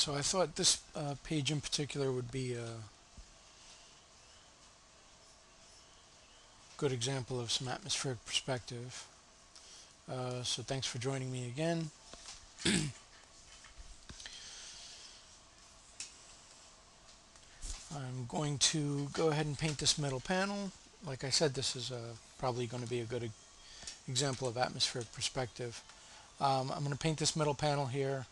So I thought this page in particular would be a good example of some atmospheric perspective. So thanks for joining me again. I'm going to go ahead and paint this middle panel. Like I said, this is probably going to be a good example of atmospheric perspective. I'm going to paint this middle panel here.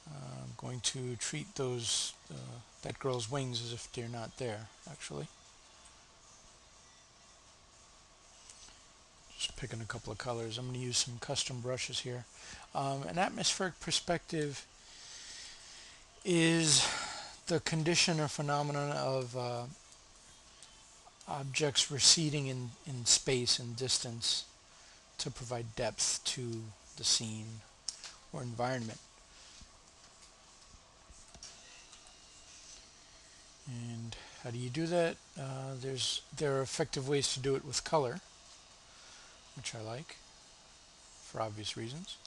I'm going to treat that girl's wings as if they're not there, actually. Just picking a couple of colors. I'm going to use some custom brushes here. An atmospheric perspective is the condition or phenomenon of objects receding in space and distance to provide depth to the scene or environment. And how do you do that? There are effective ways to do it with color, which I like for obvious reasons.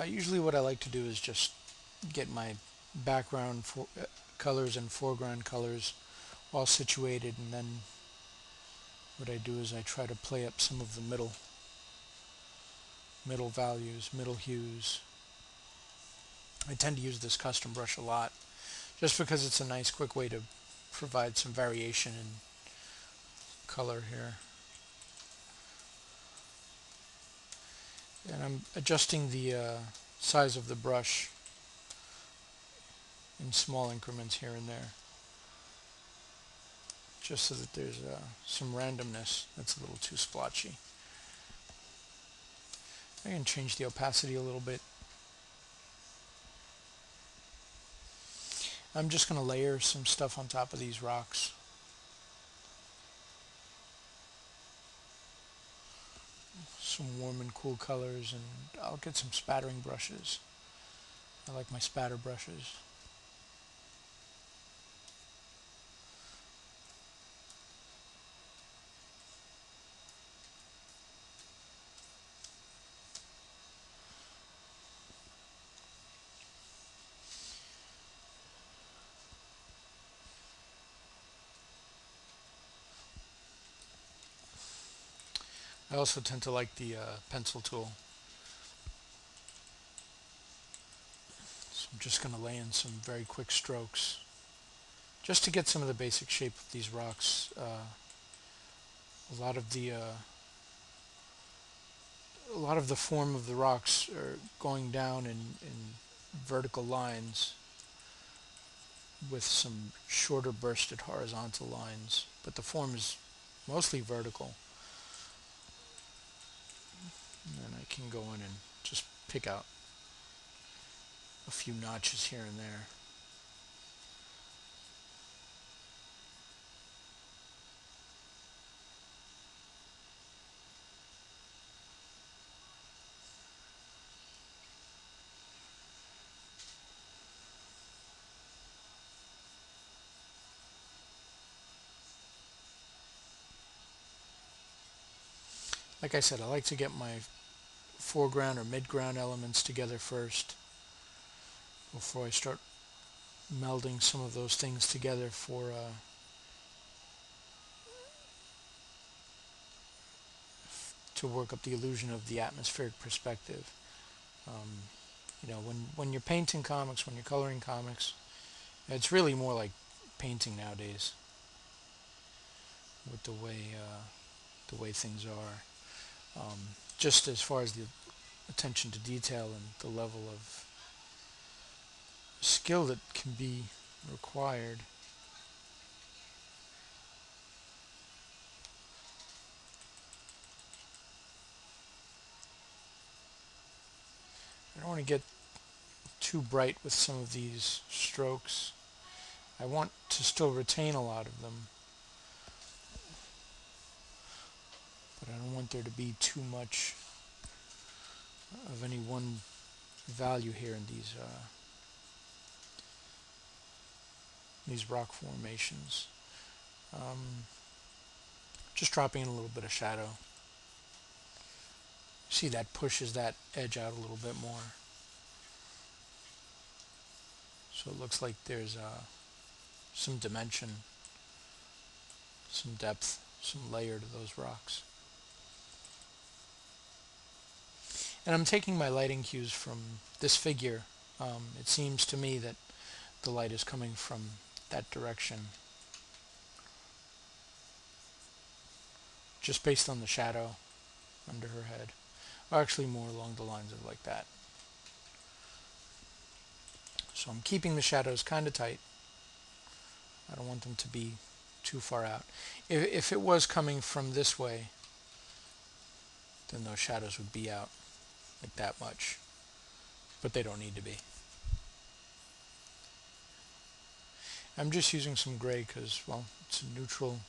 Usually what I like to do is just get my background colors and foreground colors all situated, and then what I do is I try to play up some of the middle values, middle hues. I tend to use this custom brush a lot just because it's a nice quick way to provide some variation in color here. And I'm adjusting the size of the brush in small increments here and there, just so that there's some randomness that's a little too splotchy. I can change the opacity a little bit. I'm just going to layer some stuff on top of these rocks. Some warm and cool colors, and I'll get some spattering brushes. I like my spatter brushes. I also tend to like the pencil tool. So I'm just going to lay in some very quick strokes just to get some of the basic shape of these rocks. A lot of the form of the rocks are going down in vertical lines with some shorter bursted horizontal lines, but the form is mostly vertical. And then I can go in and just pick out a few notches here and there. Like I said, I like to get my foreground or midground elements together first before I start melding some of those things together to work up the illusion of the atmospheric perspective. Um, when you're painting comics, when you're coloring comics, it's really more like painting nowadays with the way things are. Just as far as the attention to detail and the level of skill that can be required. I don't want to get too bright with some of these strokes. I want to still retain a lot of them, but I don't want there to be too much of any one value here in these rock formations. Just dropping in a little bit of shadow. See, that pushes that edge out a little bit more. So it looks like there's some dimension, some depth, some layer to those rocks. And I'm taking my lighting cues from this figure. It seems to me that the light is coming from that direction, just based on the shadow under her head. Or actually more along the lines of like that. So I'm keeping the shadows kind of tight. I don't want them to be too far out. If it was coming from this way, then those shadows would be out like that much. But they don't need to be. I'm just using some gray because, well, it's a neutral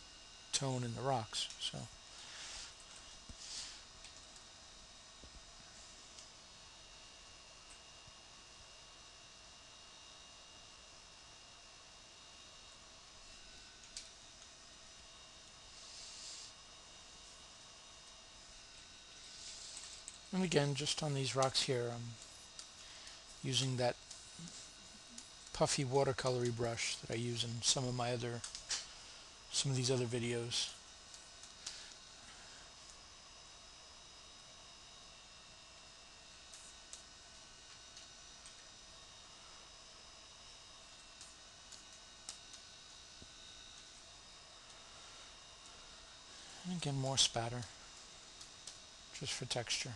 tone in the rocks. So and again, just on these rocks here, I'm using that puffy watercolory brush that I use in some of these other videos. And again, more spatter, just for texture.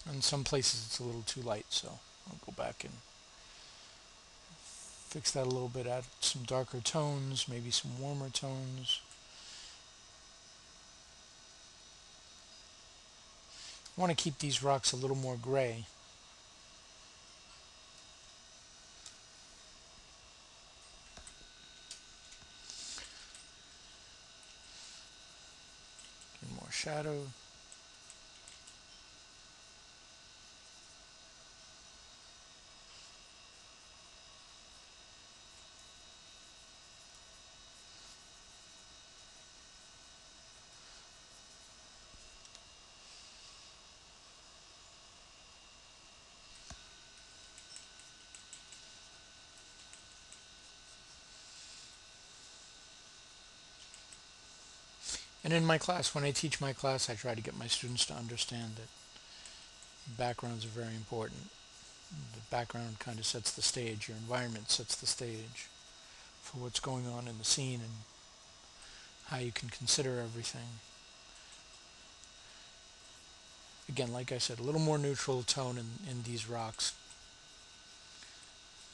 In some places it's a little too light, so I'll go back and fix that a little bit, add some darker tones, maybe some warmer tones. I want to keep these rocks a little more gray. Get more shadow. And in my class, when I teach my class, I try to get my students to understand that backgrounds are very important. The background kind of sets the stage, your environment sets the stage for what's going on in the scene and how you can consider everything. Again, like I said, a little more neutral tone in these rocks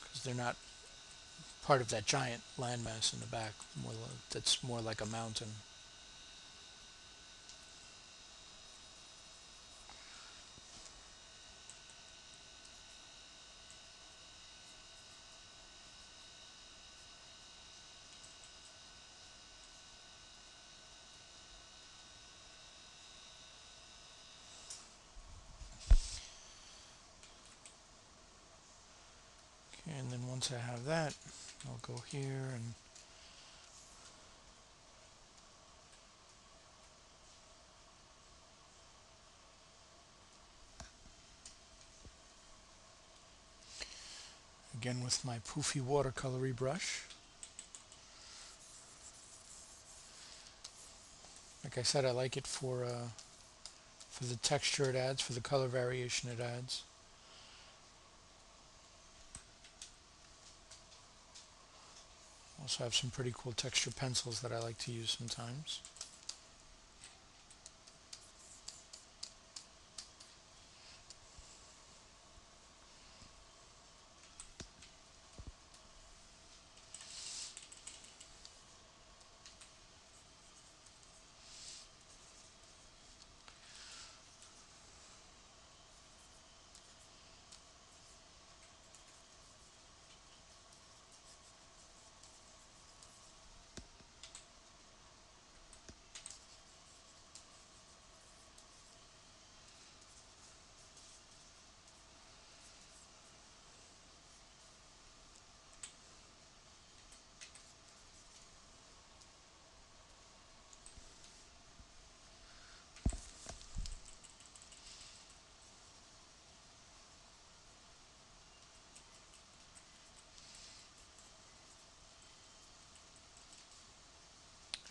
because they're not part of that giant landmass in the back. That's more like a mountain. Okay, and then once I have that, I'll go here and again with my poofy watercolory brush. Like I said, I like it for the texture it adds, for the color variation it adds. Also have some pretty cool texture pencils that I like to use sometimes.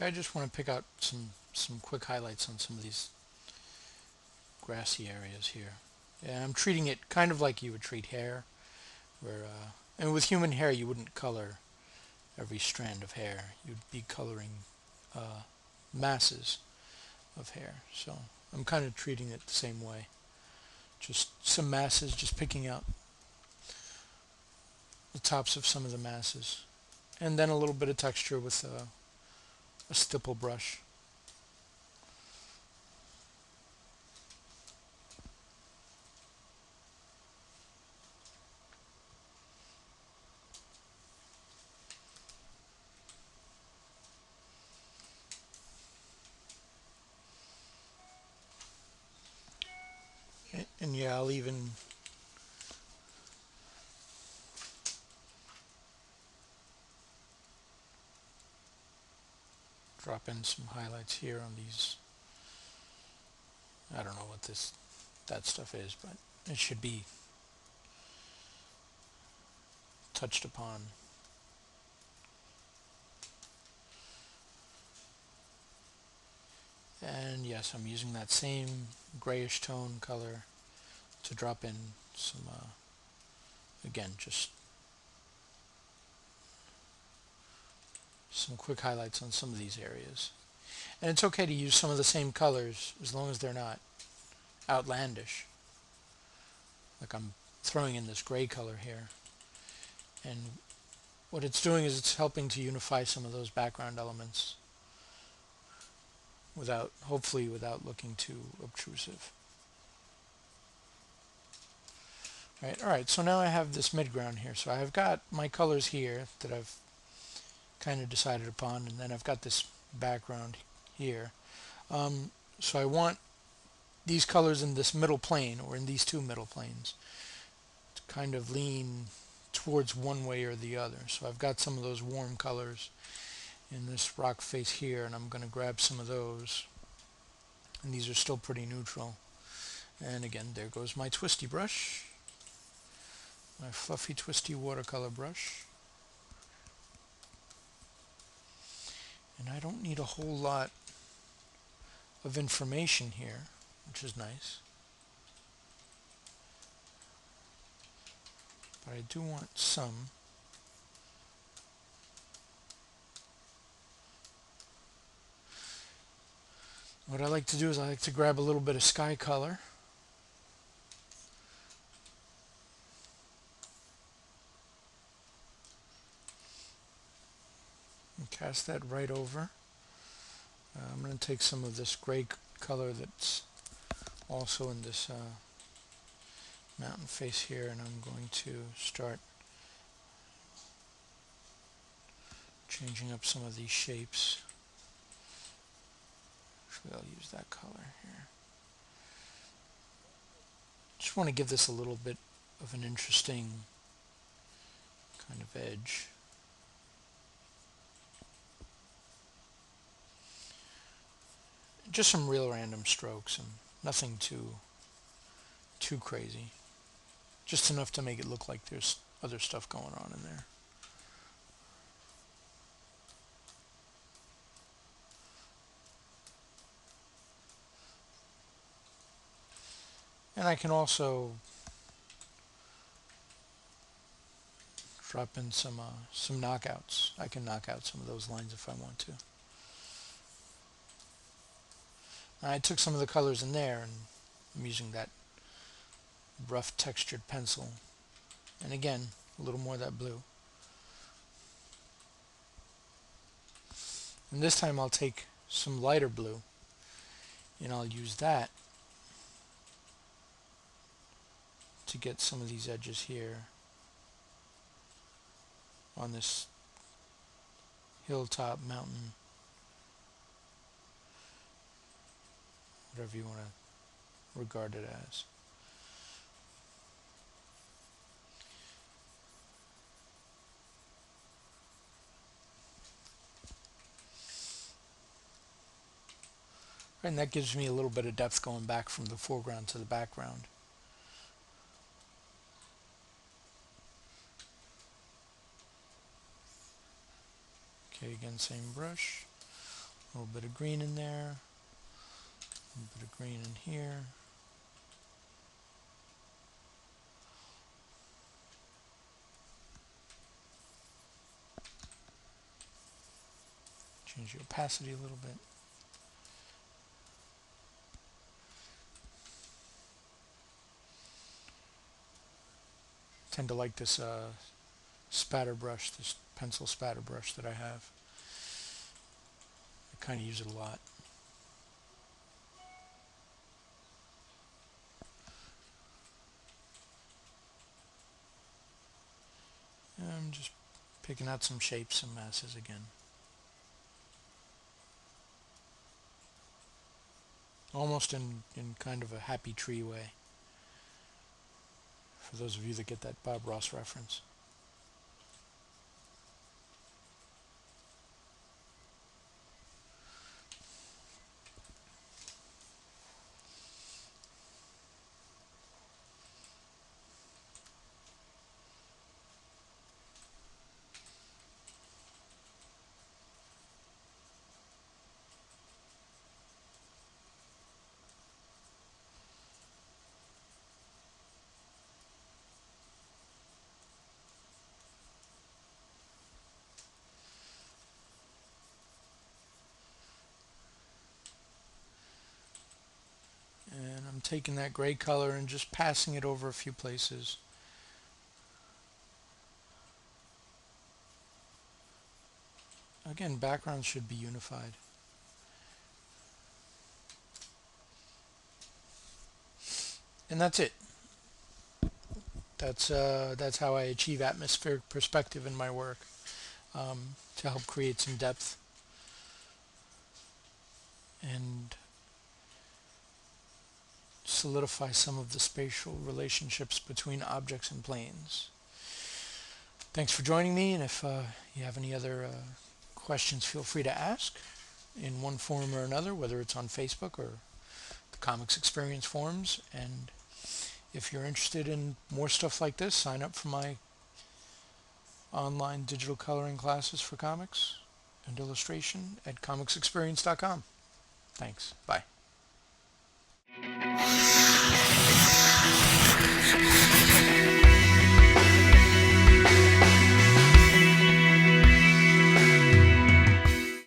Okay, I just want to pick out some quick highlights on some of these grassy areas here. And I'm treating it kind of like you would treat hair, where and with human hair you wouldn't color every strand of hair. You'd be coloring masses of hair. So I'm kind of treating it the same way. Just some masses, just picking out the tops of some of the masses. And then a little bit of texture with a stipple brush. And yeah, I'll even drop in some highlights here on these. I don't know what that stuff is, but it should be touched upon. And yes, I'm using that same grayish tone color to drop in some, again, just some quick highlights on some of these areas. And it's okay to use some of the same colors as long as they're not outlandish. Like I'm throwing in this gray color here. And what it's doing is it's helping to unify some of those background elements hopefully without looking too obtrusive. Alright, so now I have this midground here. So I've got my colors here that I've kind of decided upon, and then I've got this background here. So I want these colors in this middle plane, or in these two middle planes, to kind of lean towards one way or the other. So I've got some of those warm colors in this rock face here, and I'm going to grab some of those. And these are still pretty neutral. And again, there goes my twisty brush, my fluffy twisty watercolor brush. And I don't need a whole lot of information here, which is nice. But I do want some. What I like to do is I like to grab a little bit of sky color. And cast that right over. I'm going to take some of this gray color that's also in this mountain face here, and I'm going to start changing up some of these shapes. Actually, I'll use that color here. Just want to give this a little bit of an interesting kind of edge. Just some real random strokes and nothing too crazy. Just enough to make it look like there's other stuff going on in there. And I can also drop in some knockouts. I can knock out some of those lines if I want to. I took some of the colors in there, and I'm using that rough textured pencil. And again, a little more of that blue. And this time I'll take some lighter blue, and I'll use that to get some of these edges here on this hilltop mountain, whatever you want to regard it as. And that gives me a little bit of depth going back from the foreground to the background. Okay, again, same brush. A little bit of green in there, a little bit of green in here. Change the opacity a little bit. Tend to like this spatter brush, this pencil spatter brush that I have. I kind of use it a lot. And I'm just picking out some shapes and masses again. Almost in kind of a happy tree way. For those of you that get that Bob Ross reference. And I'm taking that gray color and just passing it over a few places. Again, backgrounds should be unified. And that's it. That's how I achieve atmospheric perspective in my work, to help create some depth and solidify some of the spatial relationships between objects and planes. Thanks for joining me, and if you have any other questions, feel free to ask in one form or another, whether it's on Facebook or the Comics Experience forums. And if you're interested in more stuff like this, sign up for my online digital coloring classes for comics and illustration at comicsexperience.com. Thanks. Bye.